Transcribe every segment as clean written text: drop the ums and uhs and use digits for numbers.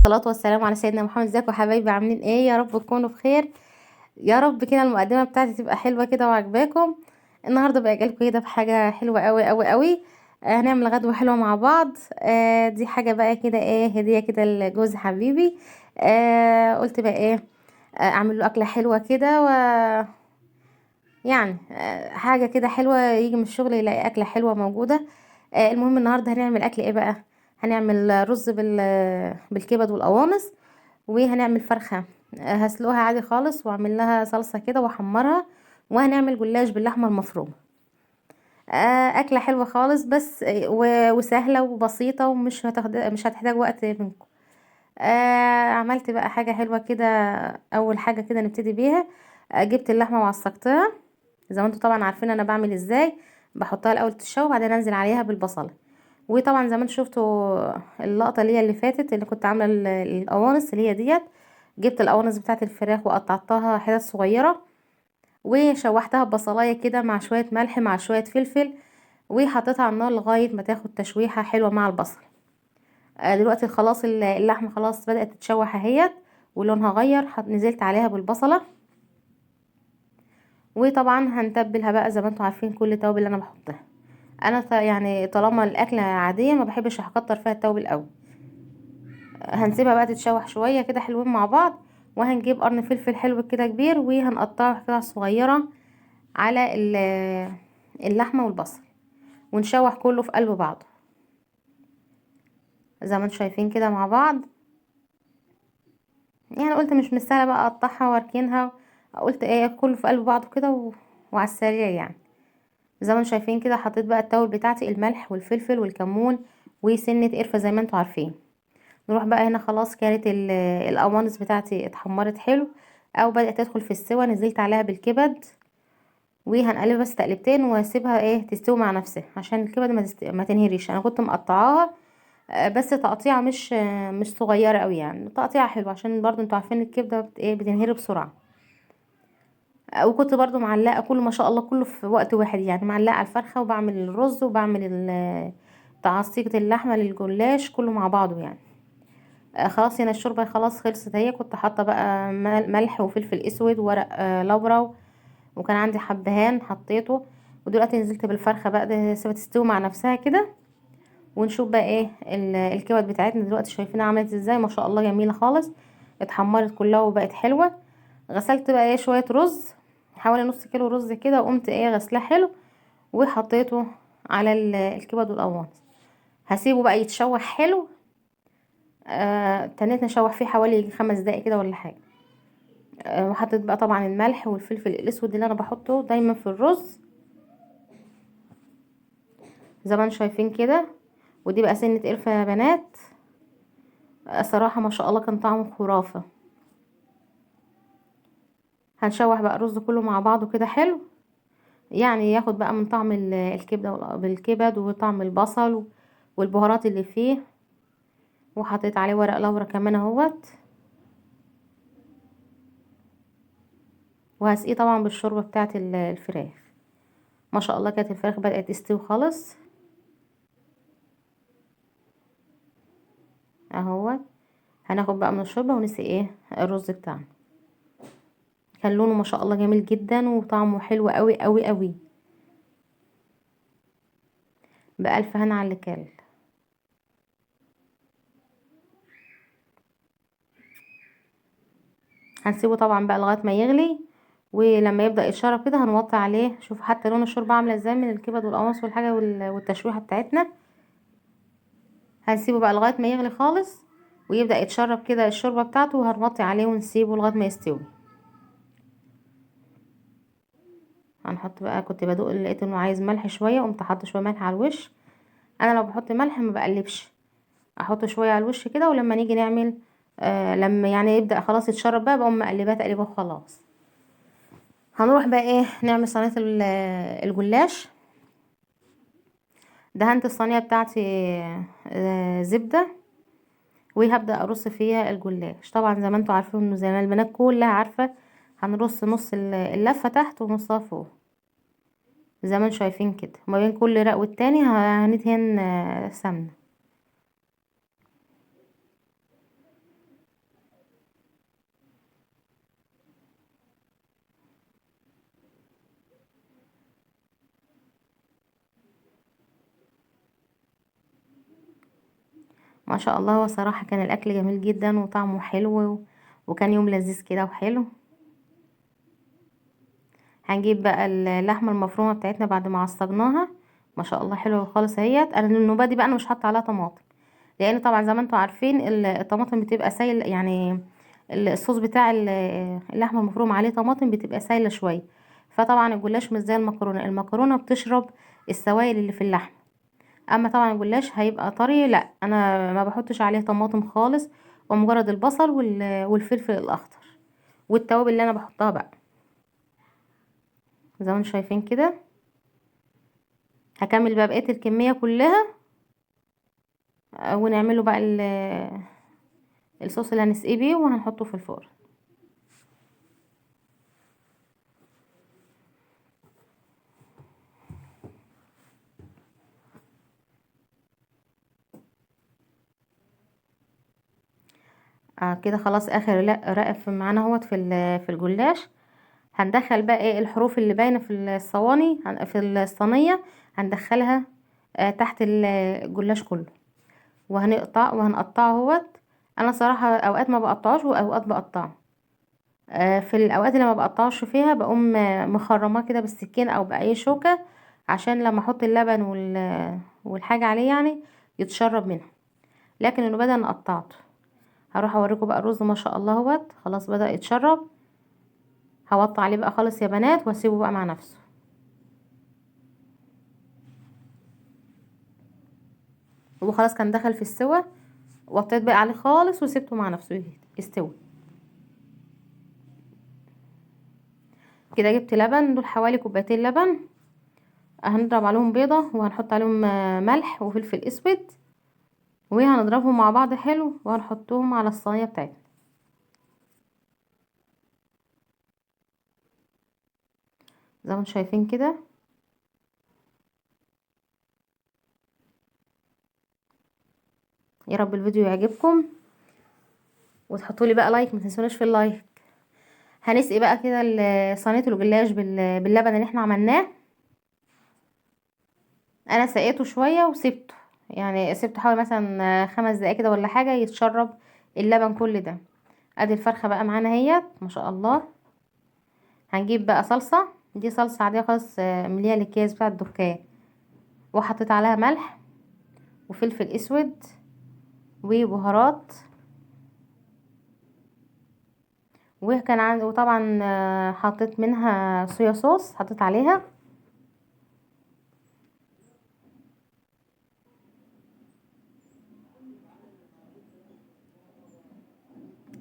والصلاة والسلام على سيدنا محمد. ازيكم يا حبايبي؟ عاملين ايه؟ يا رب تكونوا بخير. يا رب كده المقدمة بتاعتي تبقى حلوة كده وعجباكم. النهارده بقى جالكم كده بحاجة حلوة قوي قوي قوي. هنعمل غدوة حلوة مع بعض. دي حاجة بقى كده ايه، هدية كده لجوز حبيبي. قلت بقى ايه، اعمل له اكلة حلوة كده يعني حاجة كده حلوة، يجي من الشغل يلاقي أكلة حلوة موجودة. المهم النهاردة هنعمل أكل ايه بقى؟ هنعمل رز بالكبد والقوانص، وهنعمل فرخة. هسلقها عادي خالص واعمل لها صلصة كده واحمرها، وهنعمل جلاش باللحمة المفرومة. أكلة حلوة خالص، بس وسهلة وبسيطة، مش هتحتاج وقت منكم. عملت بقى حاجة حلوة كده. أول حاجة كده نبتدي بيها، جبت اللحمة وعصقتها زي ما انتم طبعا عارفين انا بعمل ازاي. بحطها الاول تتشوح وبعدين انزل عليها بالبصله. وطبعا زي ما انتم شفتوا اللقطه اللي فاتت، اللي كنت عامله القوانص اللي هي ديت. جبت القوانص بتاعه الفراخ وقطعتها حتت صغيره، وشوحتها ببصلايه كده مع شويه ملح مع شويه فلفل، وحطيتها على النار لغايه ما تاخد تشويحه حلوه مع البصل. دلوقتي خلاص اللحمه خلاص بدات تتشوح اهيت، ولونها غير. نزلت عليها بالبصله، وطبعا هنتبلها بقى زي ما انتم عارفين كل التوابل اللي انا بحطها. انا يعني طالما الاكله عاديه ما بحبش اكتر فيها التوابل قوي. هنسيبها بقى تتشوح شويه كده حلوين مع بعض، وهنجيب قرن فلفل حلو كده كبير وهنقطعه قطع صغيره على اللحمه والبصل، ونشوح كله في قلب بعضه زي ما انتم شايفين كده مع بعض. يعني قلت مش مستاهله بقى اقطعها واركنها، قلت ايه كله في قلب بعضه كده وعلى السريع يعني. زي ما انتم شايفين كده حطيت بقى التوابل بتاعتي، الملح والفلفل والكمون وسنه قرفه زي ما انتم عارفين. نروح بقى هنا خلاص، كانت القوانص بتاعتي اتحمرت حلو او بدأت تدخل في السوا، نزلت عليها بالكبد وهنقلبها بس تقلبتين واسيبها ايه تستوي مع نفسها عشان الكبد ما تنهريش. انا كنت مقطعاها بس تقطيعه مش صغيره قوي، يعني تقطيعه حلو عشان برضو انتوا عارفين الكبده ايه بتنهري بسرعه. وكنت برضو معلقه كله ما شاء الله كله في وقت واحد، يعني معلقه على الفرخه وبعمل الرز وبعمل تعصيقة اللحمه للجلاش كله مع بعضه يعني. خلاص هنا الشوربه خلاص خلصت اهي. كنت حاطه بقى ملح وفلفل اسود وورق لورا، وكان عندي حبهان حطيته. ودلوقتي نزلت بالفرخه بقى، ده سيبها تستوي مع نفسها كده. ونشوف بقى ايه الكبد بتاعتنا دلوقتي شايفينها عملت ازاي، ما شاء الله جميله خالص، اتحمرت كلها وبقت حلوه. غسلت بقى ايه شويه رز، حوالي نص كيلو رز كده، وقمت ايه غسلاه حلو وحطيته على الكبد والقوانص. هسيبه بقى يتشوح حلو. تنيت نشوح فيه حوالي 5 دقايق كده ولا حاجه. وحطيت بقى طبعا الملح والفلفل الاسود اللي انا بحطه دايما في الرز زي ما انتم شايفين كده. ودي بقى سنة قرفة يا بنات. صراحة ما شاء الله كان طعمه خرافة. هنشوح بقى الرز كله مع بعضه كده حلو، يعني ياخد بقى من طعم الكبدة بالكبد وطعم البصل والبهارات اللي فيه. وحطيت عليه ورق لورا كمان اهوت. وهسقيه طبعا بالشوربة بتاعة الفراخ. ما شاء الله كانت الفراخ بدأت تستوي خالص اهوت. هناخد بقى من الشوربة ونسقي ايه الرز بتاعنا. كان لونه ما شاء الله جميل جدا وطعمه حلو قوي قوي قوي. بألف هنا على اللي كل. هنسيبه طبعا بقى لغايه ما يغلي، ولما يبدأ يتشرب كده هنوطي عليه. شوف حتى لون الشوربه عامله ازاي من الكبد والقوانص والحاجه والتشويحه بتاعتنا. هنسيبه بقى لغايه ما يغلي خالص ويبدأ يتشرب كده الشوربه بتاعته، وهنوطي عليه ونسيبه لغايه ما يستوي. هنحط بقى، كنت بدوق لقيت انه عايز ملح شويه، قمت حاطه شويه ملح على الوش. انا لو بحط ملح ما بقلبش، احط شويه على الوش كده، ولما نيجي نعمل لما يعني يبدأ خلاص يتشرب بقى بقوم مقلباه تقليبه وخلاص. هنروح بقى ايه نعمل صينيه الجلاش. دهنت الصينيه بتاعتي زبده، وهبدا ارص فيها الجلاش. طبعا زي ما انتوا عارفين انه زي ما البنات كلها عارفه، هنرص نص اللفه تحت ونصها فوق زي ما انتوا شايفين كده. وما بين كل رق والتاني هندهن سمنه. ما شاء الله. هو صراحة كان الاكل جميل جدا وطعمه حلو وكان يوم لذيذ كده وحلو. هنجيب بقى اللحمه المفرومه بتاعتنا بعد ما عصجناها. ما شاء الله حلوه خالص اهيت. انا النوبه دي بقى انا مش حاطه عليها طماطم، لان طبعا زي ما انتم عارفين الطماطم بتبقى سايل يعني. الصوص بتاع اللحمه المفرومه عليه طماطم بتبقى سايله شويه. فطبعا الجلاش مش زي المكرونه. المكرونه بتشرب السوائل اللي في اللحم. اما طبعا الجلاش هيبقى طري، لا انا ما بحطش عليه طماطم خالص، ومجرد البصل والفلفل الاخضر والتوابل اللي انا بحطها بقى زي ما انتم شايفين كده. هكمل بقى بقية الكمية كلها، ونعمله بقى الصوص اللي هنسقيه بيه وهنحطه في الفرن. كده خلاص اخر رقف معانا اهوت في الجلاش. هندخل بقى ايه الحروف اللي باينه في الصواني في الصينيه، هندخلها تحت الجلاش كله، وهنقطعه اهوت. انا صراحه اوقات ما بقطعوش واوقات بقطعه. في الاوقات اللي ما بقطعش فيها بقوم مخرماه كده بالسكين او باي شوكه، عشان لما احط اللبن والحاجه عليه يعني يتشرب منها. لكن انه بدأ انا قطعته. هروح اوريكم بقى الرز ما شاء الله اهوت خلاص بدأ يتشرب. هوطي عليه بقى خالص يا بنات واسيبه بقى مع نفسه. هو خلاص كان دخل في السوا، وطيت بقى عليه خالص وسيبته مع نفسه يستوي. كده جبت لبن، دول حوالي كوبايتين لبن. هنضرب عليهم بيضة وهنحط عليهم ملح وفلفل اسود، وهنضربهم مع بعض حلو وهنحطهم على الصينية بتاعتنا زي ما انتم شايفين كده. يا رب الفيديو يعجبكم، وتحطوا لي بقى لايك، ما تنسوناش في اللايك. هنسقي بقى كده صينيه الجلاش باللبن اللي احنا عملناه. انا سقيته شويه وسبته، يعني سبته حوالي مثلا 5 دقايق كده ولا حاجه يتشرب اللبن كل ده. ادي الفرخه بقى معانا اهيت ما شاء الله. هنجيب بقى صلصه، دي صلصه عاديه خالص مليها الاكياس بتاع الدكان، وحطيت عليها ملح وفلفل اسود وبهارات. وكان عندي وطبعا حطيت منها صويا صوص حطيت عليها.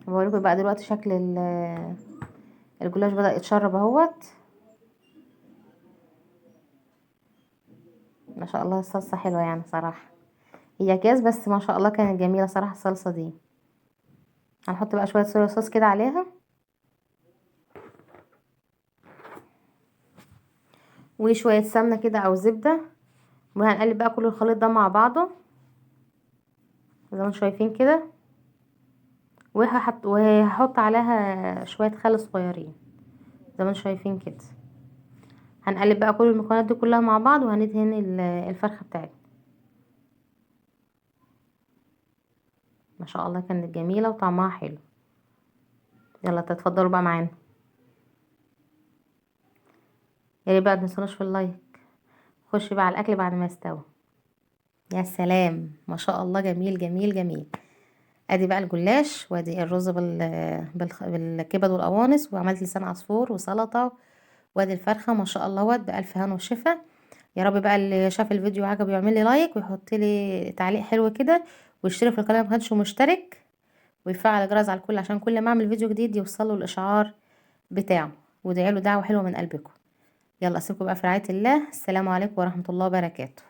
بوريكم بقى دلوقتي شكل الجلاش بدأ يتشرب اهوت. ما شاء الله الصلصة حلوة يعني صراحة. هي اكياس بس ما شاء الله كانت جميلة صراحة الصلصة دي. هنحط بقى شوية صويا صوص كده عليها، وشوية سمنة كده او زبدة، وهنقلب بقى كل الخليط ده مع بعضه زي ما انتم شايفين كده. وهحط عليها شوية خل صغيرين زي ما انتم شايفين كده. هنقلب بقى كل المكونات دي كلها مع بعض، وهندهن الفرخة بتاعتنا. ما شاء الله كانت جميلة وطعمها حلو. يلا تتفضلوا بقى معانا. يا ريت بقى متنسوناش في اللايك. خش بقى على الاكل بعد ما يستوي. يا سلام ما شاء الله جميل جميل جميل. ادي بقى الجلاش، وادي الرز بالكبد والقوانص، وعملت لسان عصفور وسلطه، وادي الفرخه ما شاء الله بألف هنا وشفا. يا رب بقى اللي شاف الفيديو عجبه يعمل لي لايك ويحط لي تعليق حلو كده، ويشترك في القناه ما كانش مشترك، ويفعل الجرس على الكل عشان كل ما اعمل فيديو جديد يوصله الاشعار بتاعه. وادعي له دعوه حلوه من قلبكم. يلا اسيبكم بقى في رعايه الله. السلام عليكم ورحمه الله وبركاته.